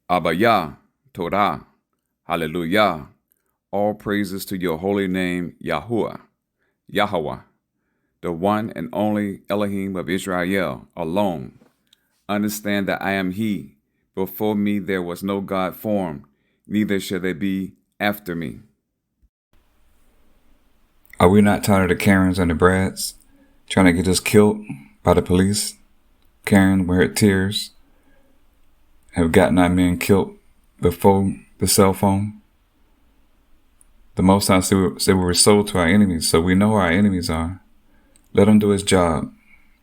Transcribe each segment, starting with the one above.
Abba Yah, Torah, Hallelujah. All praises to your holy name, Yahuwah, Yahweh, the one and only Elohim of Israel, alone. Understand that I am He. Before me there was no God formed, neither shall there be after me. Are we not tired of the Karens and the Brads trying to get us killed by the police? Karen, with her tears, have gotten our men killed before the cell phone. The Most High said we were sold to our enemies, so we know who our enemies are. Let him do his job.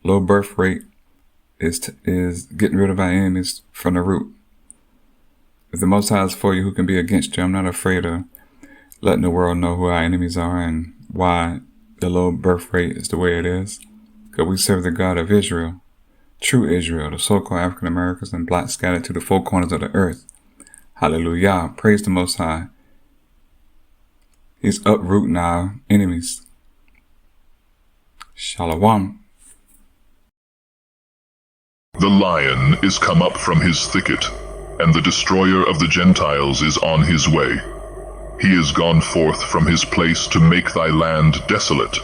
Low birth rate is getting rid of our enemies from the root. If the Most High is for you, who can be against you? I'm not afraid of letting the world know who our enemies are and why the low birth rate is the way it is. Because we serve the God of Israel, true Israel, the so-called African Americans and blacks scattered to the four corners of the earth. Hallelujah. Praise the Most High. He's uprooting our enemies. Shalom. The lion is come up from his thicket, and the destroyer of the Gentiles is on his way. He is gone forth from his place to make thy land desolate,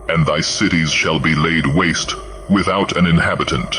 and thy cities shall be laid waste without an inhabitant.